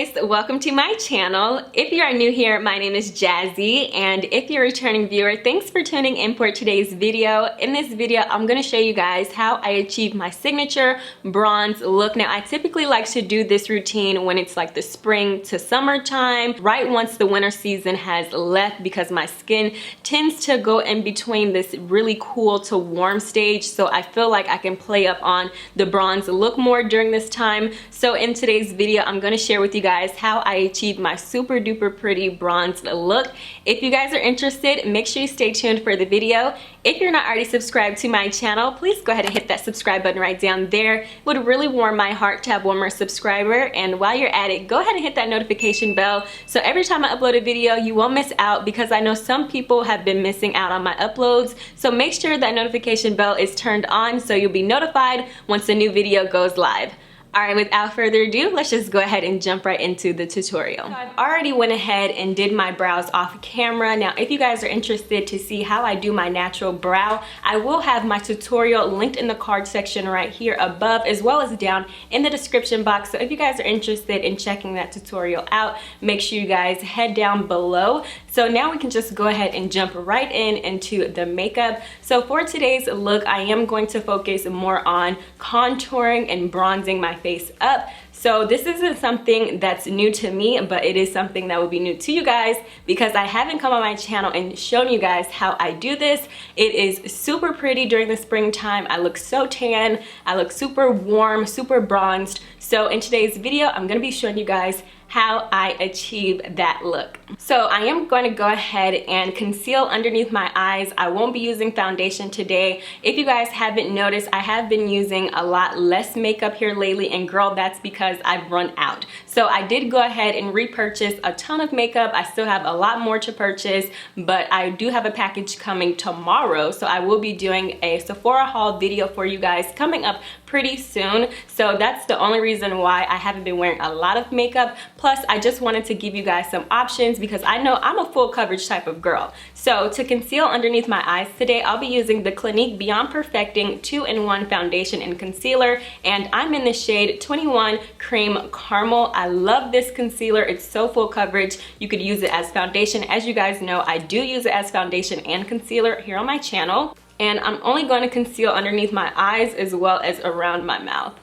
guys, welcome to my channel. If you are new here, my name is Jazzy, and if you're a returning viewer, thanks for tuning in for today's video. In this video, I'm going to show you guys how I achieve my signature bronze look. Now, I typically like to do this routine when it's like the spring to summertime, right once the winter season has left, because my skin tends to go in between this really cool to warm stage, so I feel like I can play up on the bronze look more during this time. So in today's video, I'm going to share with you guys how I achieved my super duper pretty bronze look. If you guys are interested, make sure you stay tuned for the video. If you're not already subscribed to my channel, please go ahead and hit that subscribe button right down there. It would really warm my heart to have one more subscriber. And while you're at it, go ahead and hit that notification bell, so every time I upload a video, you won't miss out, because I know some people have been missing out on my uploads. So make sure that notification bell is turned on so you'll be notified once a new video goes live. Alright, without further ado, let's just go ahead and jump right into the tutorial. So I've already went ahead and did my brows off camera. Now, if you guys are interested to see how I do my natural brow, I will have my tutorial linked in the card section right here above, as well as down in the description box. So if you guys are interested in checking that tutorial out, make sure you guys head down below. So now we can just go ahead and jump right into the makeup. So for today's look, I am going to focus more on contouring and bronzing my face up. So this isn't something that's new to me, but it is something that will be new to you guys, because I haven't come on my channel and shown you guys how I do this. It is super pretty during the springtime. I look so tan, I look super warm, super bronzed. So in today's video, I'm gonna be showing you guys how I achieve that look. So I am going to go ahead and conceal underneath my eyes. I won't be using foundation today. If you guys haven't noticed, I have been using a lot less makeup here lately, and girl, that's because I've run out. So I did go ahead and repurchase a ton of makeup. I still have a lot more to purchase, but I do have a package coming tomorrow, so I will be doing a Sephora haul video for you guys coming up pretty soon. So that's the only reason why I haven't been wearing a lot of makeup. Plus, I just wanted to give you guys some options, because I know I'm a full coverage type of girl. So to conceal underneath my eyes today, I'll be using the Clinique Beyond Perfecting 2-in-1 foundation and concealer, and I'm in the shade 21 Cream Caramel. I love this concealer. It's so full coverage. You could use it as foundation. As you guys know, I do use it as foundation and concealer here on my channel. And I'm only going to conceal underneath my eyes as well as around my mouth.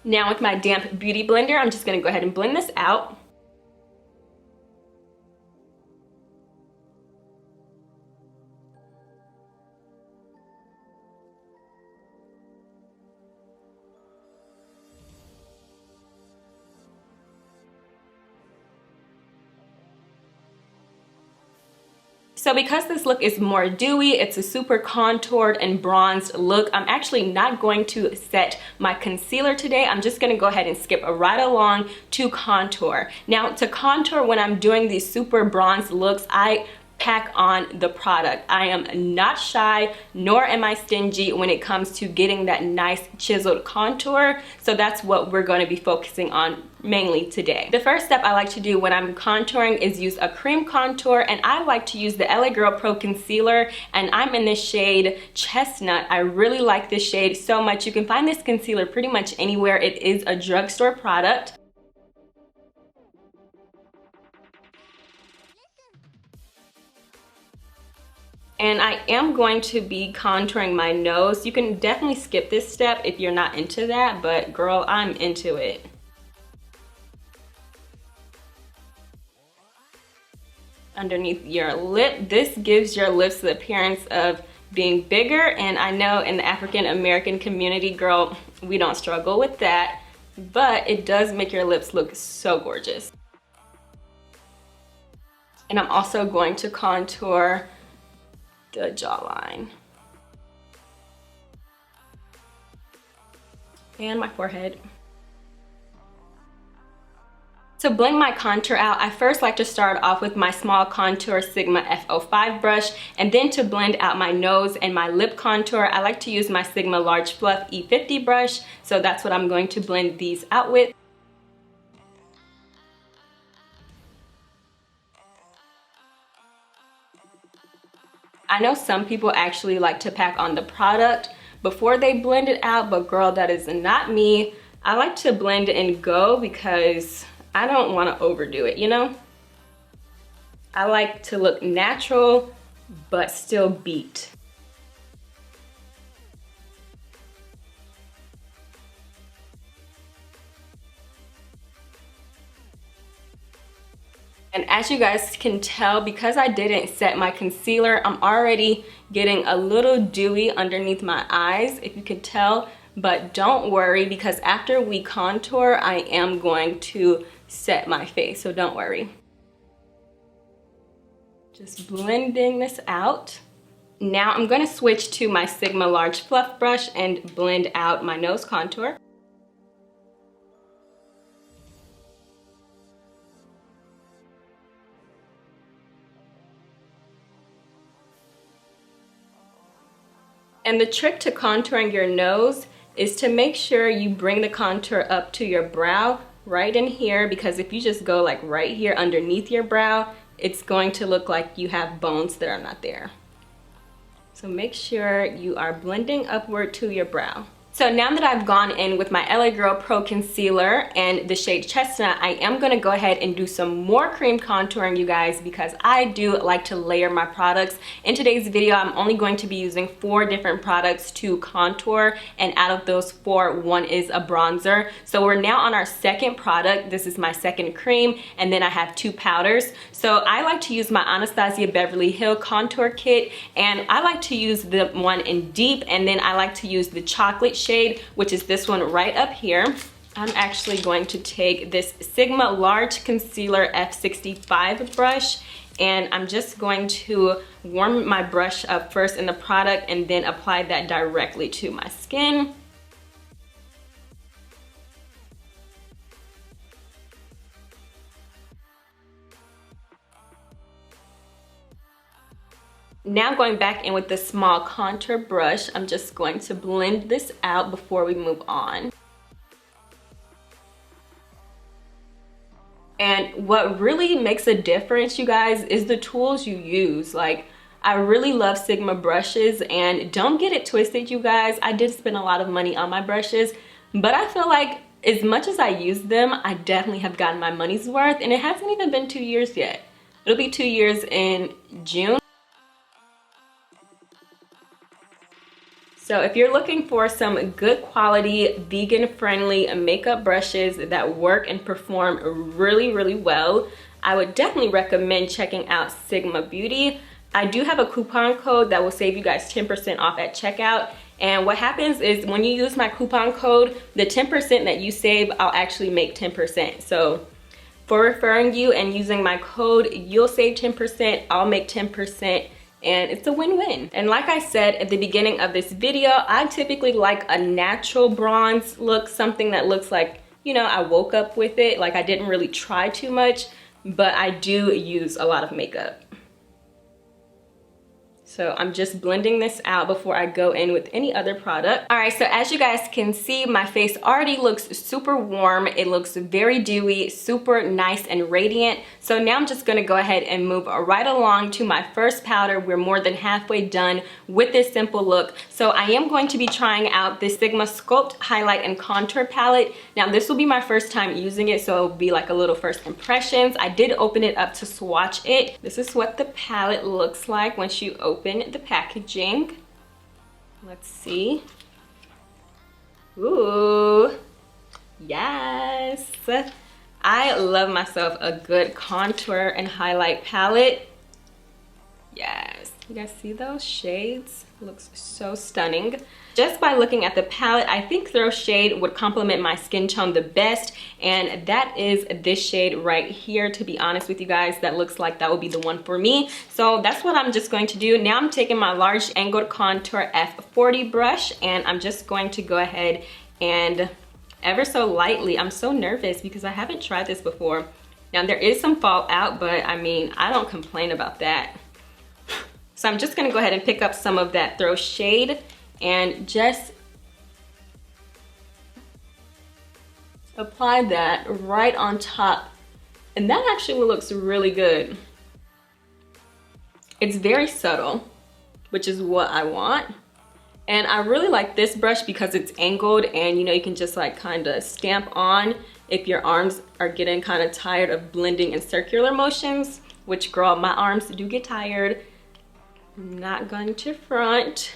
Now with my damp beauty blender, I'm just going to go ahead and blend this out. So because this look is more dewy, it's a super contoured and bronzed look, I'm actually not going to set my concealer today. I'm just going to go ahead and skip right along to contour. Now to contour, when I'm doing these super bronzed looks, I pack on the product. I am not shy, nor am I stingy when it comes to getting that nice chiseled contour. So that's what we're going to be focusing on mainly today. The first step I like to do when I'm contouring is use a cream contour, and I like to use the LA Girl Pro Concealer, and I'm in the shade Chestnut. I really like this shade so much. You can find this concealer pretty much anywhere. It is a drugstore product. And I am going to be contouring my nose. You can definitely skip this step if you're not into that, but girl, I'm into it. Underneath your lip, this gives your lips the appearance of being bigger, and I know in the African American community, girl, we don't struggle with that, but it does make your lips look so gorgeous. And I'm also going to contour the jawline and my forehead. To blend my contour out, I first like to start off with my small contour Sigma F05 brush, and then to blend out my nose and my lip contour, I like to use my Sigma Large Fluff E50 brush. So that's what I'm going to blend these out with. I know some people actually like to pack on the product before they blend it out, but girl, that is not me. I like to blend and go because I don't want to overdo it, you know? I like to look natural, but still beat. And as you guys can tell, because I didn't set my concealer, I'm already getting a little dewy underneath my eyes, if you could tell. But don't worry, because after we contour, I am going to set my face, so don't worry. Just blending this out. Now I'm going to switch to my Sigma large fluff brush and blend out my nose contour. And the trick to contouring your nose is to make sure you bring the contour up to your brow right in here, because if you just go like right here underneath your brow, it's going to look like you have bones that are not there. So make sure you are blending upward to your brow. So now that I've gone in with my LA Girl Pro Concealer and the shade Chestnut, I am going to go ahead and do some more cream contouring, you guys, because I do like to layer my products. In today's video, I'm only going to be using 4 different products to contour, and out of those 4, 1 is a bronzer. So we're now on our second product. This is my second cream, and then I have 2 powders. So I like to use my Anastasia Beverly Hill Contour Kit, and I like to use the one in Deep, and then I like to use the chocolate shade, which is this one right up here. I'm actually going to take this Sigma Large Concealer F65 brush, and I'm just going to warm my brush up first in the product and then apply that directly to my skin. Now going back in with the small contour brush, I'm just going to blend this out before we move on. And what really makes a difference, you guys, is the tools you use. Like, I really love Sigma brushes, and don't get it twisted, you guys. I did spend a lot of money on my brushes, but I feel like as much as I use them, I definitely have gotten my money's worth, and it hasn't even been 2 years yet. It'll be 2 years in June. So if you're looking for some good quality, vegan-friendly makeup brushes that work and perform really, really well, I would definitely recommend checking out Sigma Beauty. I do have a coupon code that will save you guys 10% off at checkout. And what happens is when you use my coupon code, the 10% that you save, I'll actually make 10%. So for referring you and using my code, you'll save 10%, I'll make 10%. And it's a win-win. And like I said at the beginning of this video, I typically like a natural bronze look, something that looks like, you know, I woke up with it, like I didn't really try too much, but I do use a lot of makeup. So I'm just blending this out before I go in with any other product. All right, so as you guys can see, my face already looks super warm. It looks very dewy, super nice and radiant. So now I'm just gonna go ahead and move right along to my first powder. We're more than halfway done with this simple look. So I am going to be trying out this Sigma Sculpt Highlight and Contour Palette. Now this will be my first time using it, so it'll be like a little first impressions. I did open it up to swatch it. This is what the palette looks like once you open the packaging. Let's see. Ooh, yes. I love myself a good contour and highlight palette. Yes, you guys see those shades? Looks so stunning. Just by looking at the palette, I think Throw Shade would complement my skin tone the best, and that is this shade right here. To be honest with you guys, that looks like that would be the one for me. So that's what I'm just going to do. Now I'm taking my large angled contour F40 brush, and I'm just going to go ahead and ever so lightly, I'm so nervous because I haven't tried this before. Now there is some fallout, but I mean, I don't complain about that. So I'm just gonna go ahead and pick up some of that Throw Shade and just apply that right on top. And that actually looks really good. It's very subtle, which is what I want. And I really like this brush because it's angled, and you know, you can just like kind of stamp on if your arms are getting kind of tired of blending in circular motions, which girl, my arms do get tired. I'm not going to front.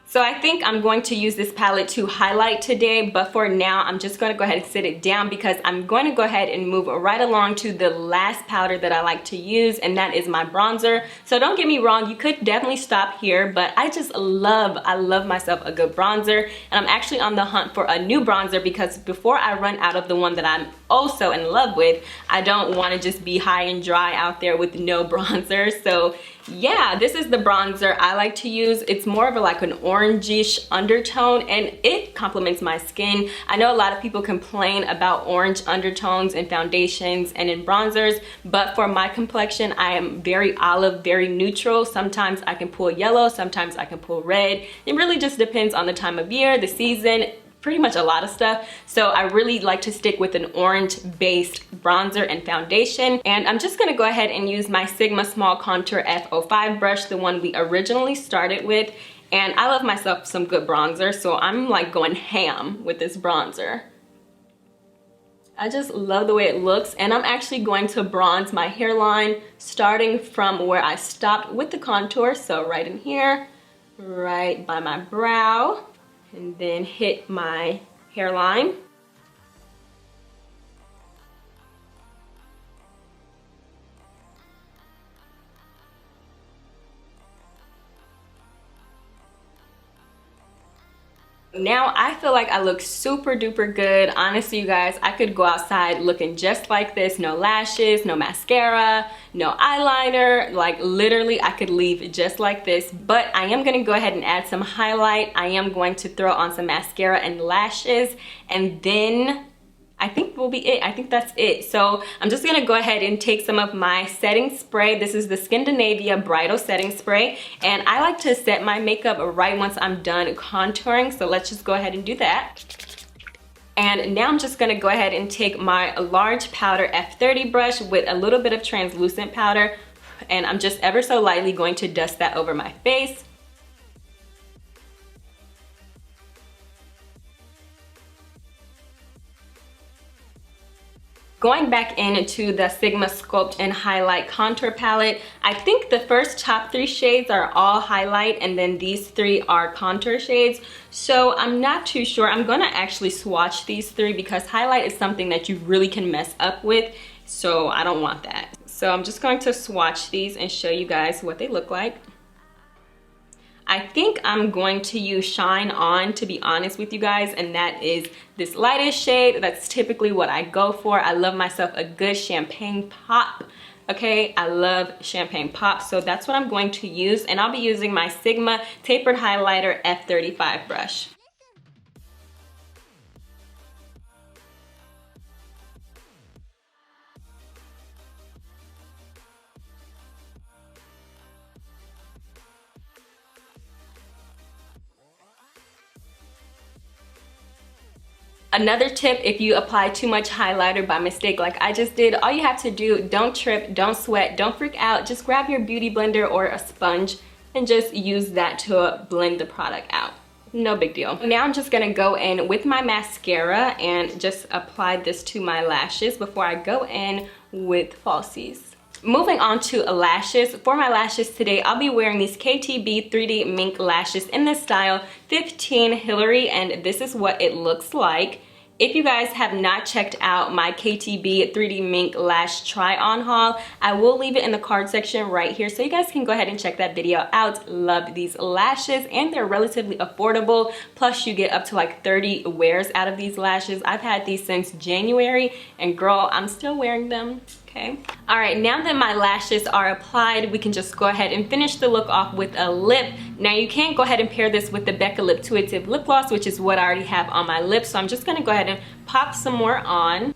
So I think I'm going to use this palette to highlight today, but for now, I'm just gonna go ahead and sit it down because I'm going to go ahead and move right along to the last powder that I like to use, and that is my bronzer. So don't get me wrong, you could definitely stop here, but I love myself a good bronzer, and I'm actually on the hunt for a new bronzer because before I run out of the one that I'm also in love with, I don't wanna just be high and dry out there with no bronzer. So yeah, this is the bronzer I like to use. It's more of like an orangish undertone, and it complements my skin. I know a lot of people complain about orange undertones in foundations and in bronzers, but for my complexion, I am very olive, very neutral. Sometimes I can pull yellow, sometimes I can pull red. It really just depends on the time of year, the season, pretty much a lot of stuff. So I really like to stick with an orange based bronzer and foundation. And I'm just gonna go ahead and use my Sigma Small Contour F05 brush, the one we originally started with. And I love myself some good bronzer, so I'm like going ham with this bronzer. I just love the way it looks, and I'm actually going to bronze my hairline starting from where I stopped with the contour. So right in here, right by my brow, and then hit my hairline. Now I feel like I look super duper good. Honestly, you guys, I could go outside looking just like this. No lashes, no mascara, no eyeliner. Like literally I could leave just like this, but I am gonna go ahead and add some highlight. I am going to throw on some mascara and lashes, and then I think will be it. I think that's it. So I'm just gonna go ahead and take some of my setting spray. This is the Scandinavia Bridal Setting Spray, and I like to set my makeup right once I'm done contouring. So let's just go ahead and do that. And now I'm just gonna go ahead and take my large powder F30 brush with a little bit of translucent powder, and I'm just ever so lightly going to dust that over my face. Going back into the Sigma Sculpt and Highlight Contour Palette, I think the first top 3 shades are all highlight, and then these 3 are contour shades. So I'm not too sure. I'm gonna actually swatch these 3 because highlight is something that you really can mess up with, so I don't want that. So I'm just going to swatch these and show you guys what they look like. I think I'm going to use Shine On, to be honest with you guys, and that is this lightest shade. That's typically what I go for. I love myself a good champagne pop. Okay, I love champagne pop, so that's what I'm going to use, and I'll be using my Sigma Tapered Highlighter F35 brush. Another tip, if you apply too much highlighter by mistake like I just did, all you have to do, don't trip, don't sweat, don't freak out, just grab your beauty blender or a sponge and just use that to blend the product out. No big deal. Now I'm just gonna go in with my mascara and just apply this to my lashes before I go in with falsies. Moving on to lashes. For my lashes today, I'll be wearing these KTB 3D Mink lashes in the style 15 Hillary, and this is what it looks like. If you guys have not checked out my KTB 3D Mink lash try-on haul, I will leave it in the card section right here, so you guys can go ahead and check that video out. Love these lashes, and they're relatively affordable. Plus, you get up to like 30 wears out of these lashes. I've had these since January, and girl, I'm still wearing them. Okay. All right, now that my lashes are applied, we can just go ahead and finish the look off with a lip. Now you can go ahead and pair this with the Becca Lip Intuitive Lip Gloss, which is what I already have on my lips. So I'm just gonna go ahead and pop some more on.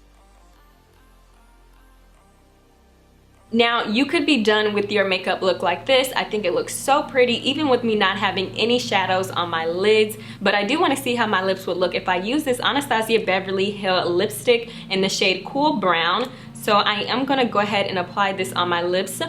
Now you could be done with your makeup look like this. I think it looks so pretty, even with me not having any shadows on my lids. But I do want to see how my lips would look if I use this Anastasia Beverly Hills lipstick in the shade Cool Brown. So I am gonna go ahead and apply this on my lips.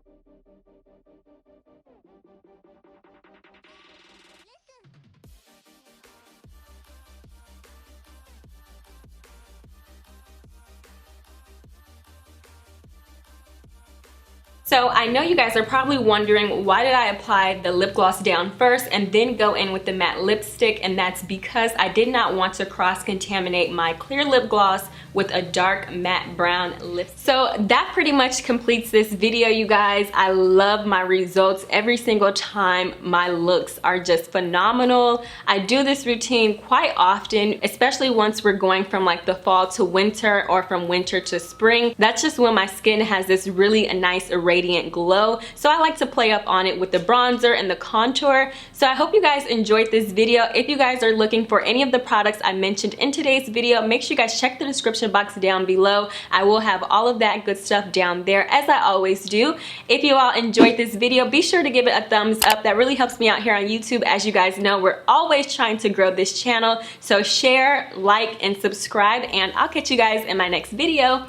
So I know you guys are probably wondering, why did I apply the lip gloss down first and then go in with the matte lipstick? And that's because I did not want to cross-contaminate my clear lip gloss with a dark matte brown lip. So that pretty much completes this video, you guys. I love my results every single time. My looks are just phenomenal. I do this routine quite often, especially once we're going from like the fall to winter or from winter to spring. That's just when my skin has this really nice radiant glow. So I like to play up on it with the bronzer and the contour. So I hope you guys enjoyed this video. If you guys are looking for any of the products I mentioned in today's video, make sure you guys check the description box down below. I will have all of that good stuff down there, as I always do. If you all enjoyed this video, be sure to give it a thumbs up. That really helps me out here on YouTube. As you guys know, we're always trying to grow this channel. So share, like, and subscribe, and I'll catch you guys in my next video.